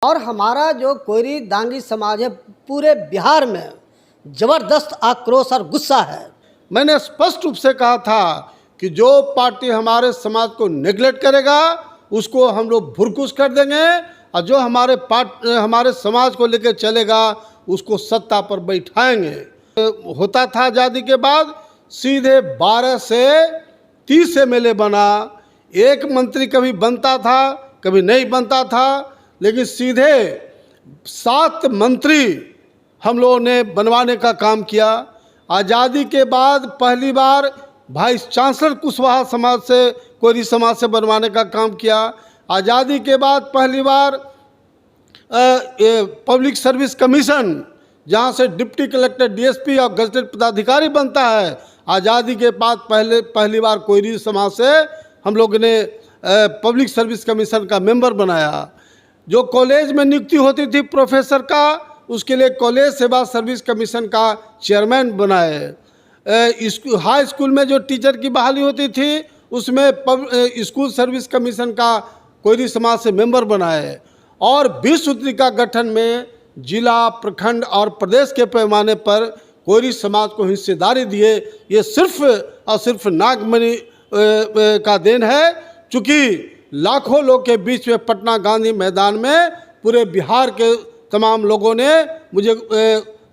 और हमारा जो कोयरी दांगी समाज है पूरे बिहार में जबरदस्त आक्रोश और गुस्सा है। मैंने स्पष्ट रूप से कहा था कि जो पार्टी हमारे समाज को नेग्लेक्ट करेगा उसको हम लोग भुरकुस कर देंगे और जो हमारे समाज को लेकर चलेगा उसको सत्ता पर बैठाएंगे। होता था आज़ादी के बाद सीधे 12 से 30 एमएलए बना, एक मंत्री कभी बनता था कभी नहीं बनता था, लेकिन सीधे 7 मंत्री हम लोगों ने बनवाने का काम किया। आज़ादी के बाद पहली बार वाइस चांसलर कुशवाहा समाज से कोयरी समाज से बनवाने का काम किया। आज़ादी के बाद पहली बार पब्लिक सर्विस कमीशन जहाँ से डिप्टी कलेक्टर डीएसपी और गजटेड पदाधिकारी बनता है, आज़ादी के बाद पहली बार कोयरी समाज से हम लोग ने पब्लिक सर्विस कमीशन का मेंबर बनाया। जो कॉलेज में नियुक्ति होती थी प्रोफेसर का, उसके लिए कॉलेज सेवा सर्विस कमीशन का चेयरमैन बनाए। हाई स्कूल में जो टीचर की बहाली होती थी उसमें स्कूल सर्विस कमीशन का कोयरी समाज से मेंबर बनाए। और 20 सूत्री का गठन में जिला, प्रखंड और प्रदेश के पैमाने पर कोयरी समाज को हिस्सेदारी दिए। ये सिर्फ और सिर्फ नागमणि का देन है, चूँकि लाखों लोग के बीच में पटना गांधी मैदान में पूरे बिहार के तमाम लोगों ने मुझे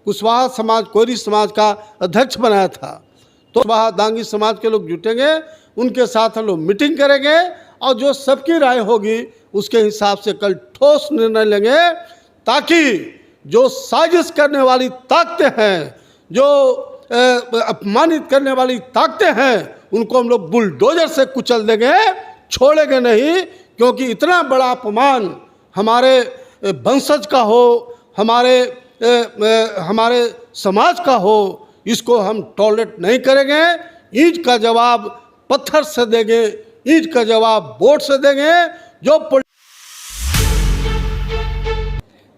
कुशवाहा समाज कोयरी समाज का अध्यक्ष बनाया था। तो कुशवाहा दांगी समाज के लोग जुटेंगे, उनके साथ हम लोग मीटिंग करेंगे और जो सबकी राय होगी उसके हिसाब से कल ठोस निर्णय लेंगे, ताकि जो साजिश करने वाली ताकतें हैं, जो अपमानित करने वाली ताकतें हैं, उनको हम लोग बुलडोजर से कुचल देंगे, छोड़ेंगे नहीं। क्योंकि इतना बड़ा अपमान हमारे वंशज का हो, हमारे समाज का हो, इसको हम टॉलरेट नहीं करेंगे। ईंट का जवाब पत्थर से देंगे, ईंट का जवाब वोट से देंगे। जो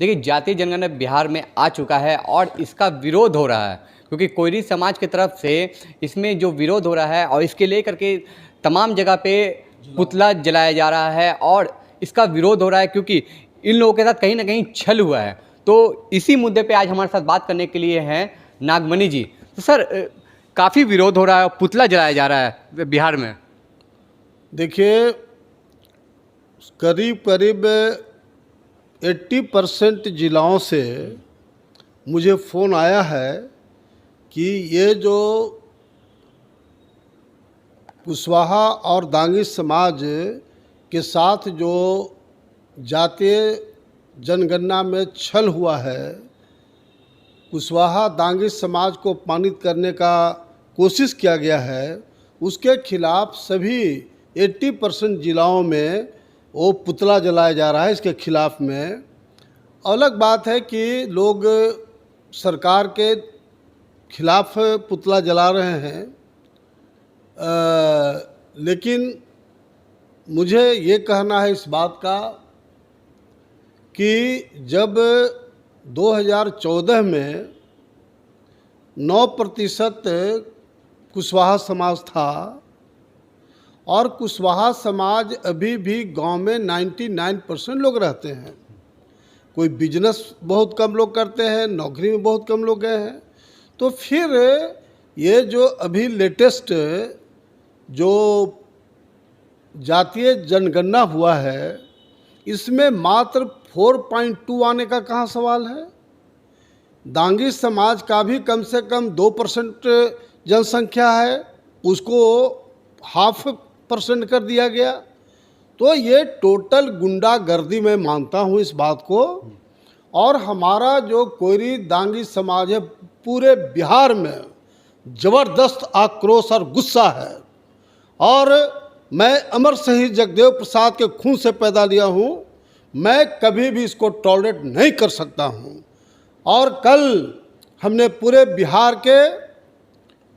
देखिए, जातीय जनगणना बिहार में आ चुका है और इसका विरोध हो रहा है, क्योंकि कोयरी समाज की तरफ से इसमें जो विरोध हो रहा है और इसके लेकर के तमाम जगह पे पुतला जलाया जा रहा है और इसका विरोध हो रहा है, क्योंकि इन लोगों के साथ कहीं ना कहीं छल हुआ है। तो इसी मुद्दे पे आज हमारे साथ बात करने के लिए हैं नागमणि जी। तो सर, काफ़ी विरोध हो रहा है, पुतला जलाया जा रहा है बिहार में। देखिए, करीब 80% जिलाओं से मुझे फ़ोन आया है कि ये जो कुशवाहा और दांगी समाज के साथ जो जातीय जनगणना में छल हुआ है, कुशवाहा दांगी समाज को अपमानित करने का कोशिश किया गया है, उसके खिलाफ सभी 80% जिलाओं में वो पुतला जलाया जा रहा है। इसके खिलाफ में अलग बात है कि लोग सरकार के खिलाफ पुतला जला रहे हैं, लेकिन मुझे ये कहना है इस बात का कि जब 2014 में 9% कुशवाहा समाज था और कुशवाहा समाज अभी भी गांव में 99% लोग रहते हैं। कोई बिजनेस बहुत कम लोग करते हैं, नौकरी में बहुत कम लोग गए हैं। तो फिर ये जो अभी लेटेस्ट जो जातीय जनगणना हुआ है, इसमें मात्र 4.2 आने का कहाँ सवाल है। दांगी समाज का भी कम से कम 2% जनसंख्या है, उसको 0.5% कर दिया गया। तो ये टोटल गुंडागर्दी में मानता हूँ इस बात को। और हमारा जो कोयरी दांगी समाज है पूरे बिहार में ज़बरदस्त आक्रोश और गुस्सा है। और मैं अमर शहीद जगदेव प्रसाद के खून से पैदा लिया हूँ, मैं कभी भी इसको टॉलरेट नहीं कर सकता हूँ। और कल हमने पूरे बिहार के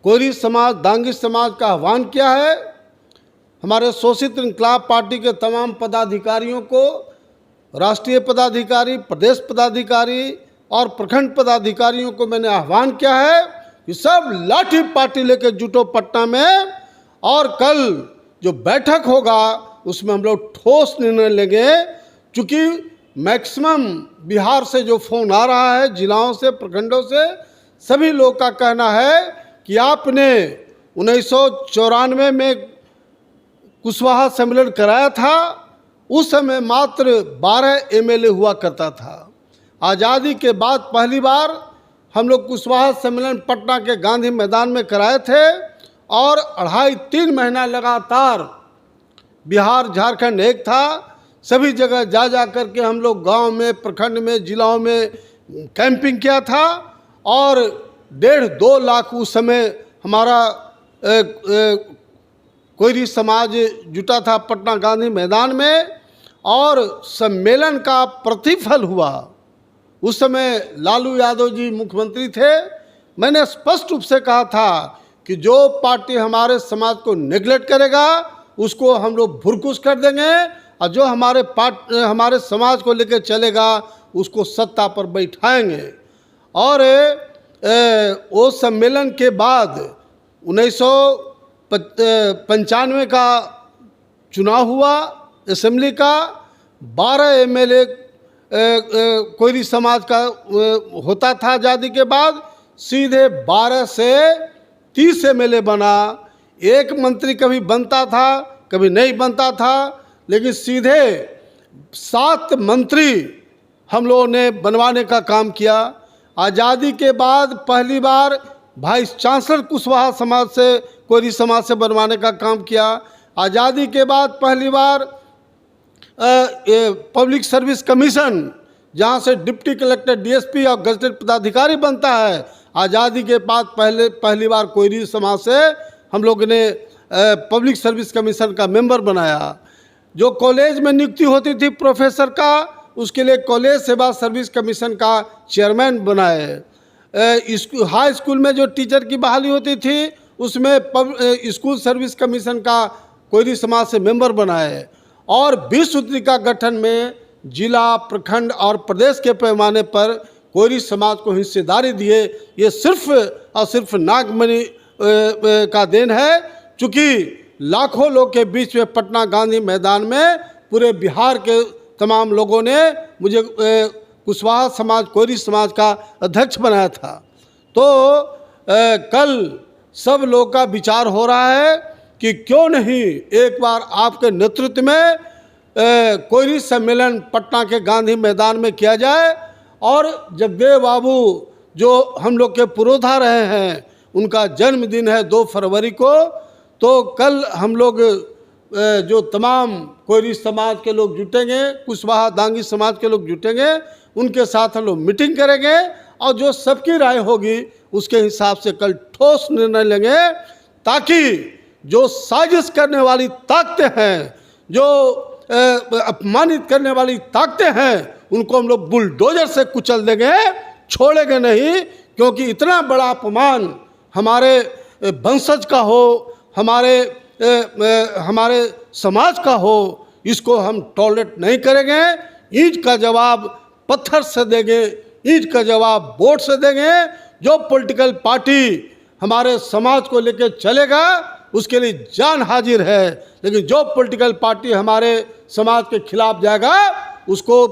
कोयरी समाज, दांगी समाज का आह्वान किया है। हमारे शोषित इनकलाब पार्टी के तमाम पदाधिकारियों को, राष्ट्रीय पदाधिकारी, प्रदेश पदाधिकारी और प्रखंड पदाधिकारियों को मैंने आह्वान किया है कि सब लाठी पार्टी लेकर जुटो पटना में, और कल जो बैठक होगा उसमें हम लोग ठोस निर्णय लेंगे। चूँकि मैक्सिमम बिहार से जो फ़ोन आ रहा है, जिलाओं से, प्रखंडों से, सभी लोग का कहना है कि आपने 1994 में कुशवाहा सम्मेलन कराया था। उस समय मात्र 12 एमएलए हुआ करता था। आज़ादी के बाद पहली बार हम लोग कुशवाहा सम्मेलन पटना के गांधी मैदान में कराए थे और 2.5-3 महीना लगातार बिहार झारखंड एक था। सभी जगह जा कर के हम लोग गांव में, प्रखंड में, जिलाओं में कैंपिंग किया था और 1.5-2 लाख उस समय हमारा कोयरी समाज जुटा था पटना गांधी मैदान में और सम्मेलन का प्रतिफल हुआ। उस समय लालू यादव जी मुख्यमंत्री थे। मैंने स्पष्ट रूप से कहा था कि जो पार्टी हमारे समाज को नेगलेक्ट करेगा उसको हम लोग भुरकुस कर देंगे और जो हमारे समाज को लेकर चलेगा उसको सत्ता पर बैठाएंगे। और वो सम्मेलन के बाद 1995 का चुनाव हुआ असेंबली का। 12 एमएलए कोयरी समाज का होता था। आज़ादी के बाद सीधे 12 से 30 एमएलए बना। एक मंत्री कभी बनता था, कभी नहीं बनता था, लेकिन सीधे 7 मंत्री हम लोगों ने बनवाने का काम किया। आज़ादी के बाद पहली बार वाइस चांसलर कुशवाहा समाज से, कोयरी समाज से बनवाने का काम किया। आज़ादी के बाद पहली बार पब्लिक सर्विस कमीशन, जहाँ से डिप्टी कलेक्टर, डीएसपी और गजटेड पदाधिकारी बनता है, आज़ादी के बाद पहली बार कोयरी समाज से हम लोगों ने पब्लिक सर्विस कमीशन का मेंबर बनाया। जो कॉलेज में नियुक्ति होती थी प्रोफेसर का, उसके लिए कॉलेज सेवा सर्विस कमीशन का चेयरमैन बनाए। हाई स्कूल में जो टीचर की बहाली होती थी उसमें स्कूल सर्विस कमीशन का कोयरी समाज से मेंबर बनाए। और 20 सूत्री का गठन में जिला, प्रखंड और प्रदेश के पैमाने पर कोयरी समाज को हिस्सेदारी दिए। ये सिर्फ और सिर्फ नागमणि का देन है, चूँकि लाखों लोग के बीच में पटना गांधी मैदान में पूरे बिहार के तमाम लोगों ने मुझे कुशवाहा समाज, कोयरी समाज का अध्यक्ष बनाया था। तो कल सब लोग का विचार हो रहा है कि क्यों नहीं एक बार आपके नेतृत्व में कोयरी सम्मेलन पटना के गांधी मैदान में किया जाए। और जगदेव बाबू जो हम लोग के पुरोधा रहे हैं, उनका जन्मदिन है 2 फरवरी को। तो कल हम लोग जो तमाम कोयरी समाज के लोग जुटेंगे, कुशवाहा दांगी समाज के लोग जुटेंगे, उनके साथ हम लोग मीटिंग करेंगे और जो सबकी राय होगी उसके हिसाब से कल ठोस निर्णय लेंगे, ताकि जो साजिश करने वाली ताकतें हैं, जो अपमानित करने वाली ताकतें हैं, उनको हम लोग बुलडोजर से कुचल देंगे, छोड़ेंगे नहीं। क्योंकि इतना बड़ा अपमान हमारे वंशज का हो, हमारे समाज का हो, इसको हम टॉलरेट नहीं करेंगे। ईंट का जवाब पत्थर से देंगे, ईंट का जवाब वोट से देंगे। जो पॉलिटिकल पार्टी हमारे समाज को लेकर चलेगा उसके लिए जान हाजिर है, लेकिन जो पॉलिटिकल पार्टी हमारे समाज के खिलाफ जाएगा उसको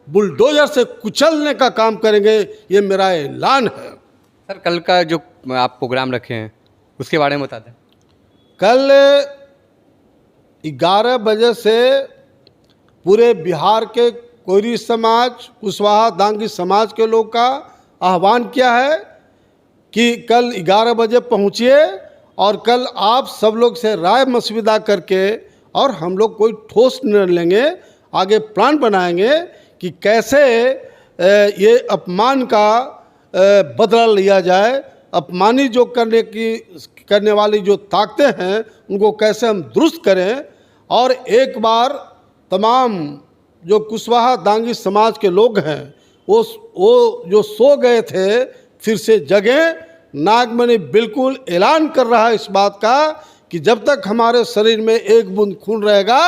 बुलडोजर से कुचलने का काम करेंगे। ये मेरा ऐलान है। सर, कल का जो आप प्रोग्राम रखे हैं उसके बारे में बता दें। कल 11 बजे से पूरे बिहार के कोयरी समाज, कुशवाहा दांगी समाज के लोग का आह्वान किया है कि कल 11 बजे पहुँचिए और कल आप सब लोग से राय मशविरा करके और हम लोग कोई ठोस निर्णय लेंगे, आगे प्लान बनाएंगे कि कैसे ये अपमान का बदला लिया जाए। अपमानित जो करने वाली जो ताकतें हैं उनको कैसे हम दुरुस्त करें। और एक बार तमाम जो कुशवाहा दांगी समाज के लोग हैं वो जो सो गए थे फिर से जगे। नागमणि बिल्कुल ऐलान कर रहा है इस बात का कि जब तक हमारे शरीर में एक बूंद खून रहेगा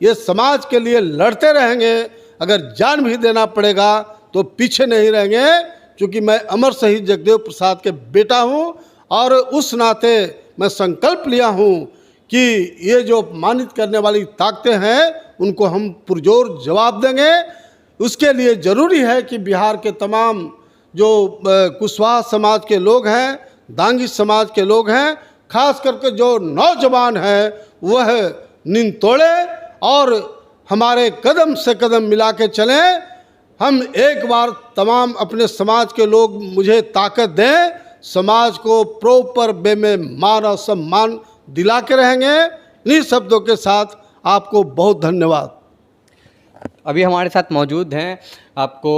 ये समाज के लिए लड़ते रहेंगे। अगर जान भी देना पड़ेगा तो पीछे नहीं रहेंगे, क्योंकि मैं अमर शहीद जगदेव प्रसाद के बेटा हूं और उस नाते मैं संकल्प लिया हूं कि ये जो अपमानित करने वाली ताकतें हैं उनको हम पुरजोर जवाब देंगे। उसके लिए ज़रूरी है कि बिहार के तमाम जो कुशवाहा समाज के लोग हैं, दांगी समाज के लोग हैं, खास करके जो नौजवान हैं, वह नींद तोड़े और हमारे कदम से कदम मिला के चलें। हम एक बार तमाम अपने समाज के लोग मुझे ताकत दें, समाज को प्रॉपर वे में मान और सम्मान दिला के रहेंगे। इन्हीं शब्दों के साथ आपको बहुत धन्यवाद। अभी हमारे साथ मौजूद हैं आपको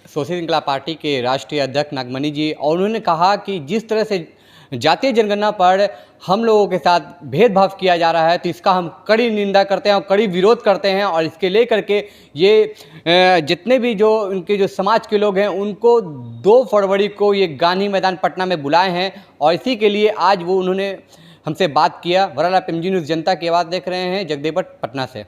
सोशलिस्ट इंकलाब पार्टी के राष्ट्रीय अध्यक्ष नागमणि जी, और उन्होंने कहा कि जिस तरह से जातीय जनगणना पर हम लोगों के साथ भेदभाव किया जा रहा है, तो इसका हम कड़ी निंदा करते हैं और कड़ी विरोध करते हैं। और इसके लेकर के ये जितने भी जो उनके जो समाज के लोग हैं, उनको 2 फरवरी को ये गांधी मैदान पटना में बुलाए हैं, और इसी के लिए आज वो उन्होंने हमसे बात किया। बहरहाल आप MG न्यूज़ जनता की आवाज़ देख रहे हैं। जगदेव भट्ट, पटना से।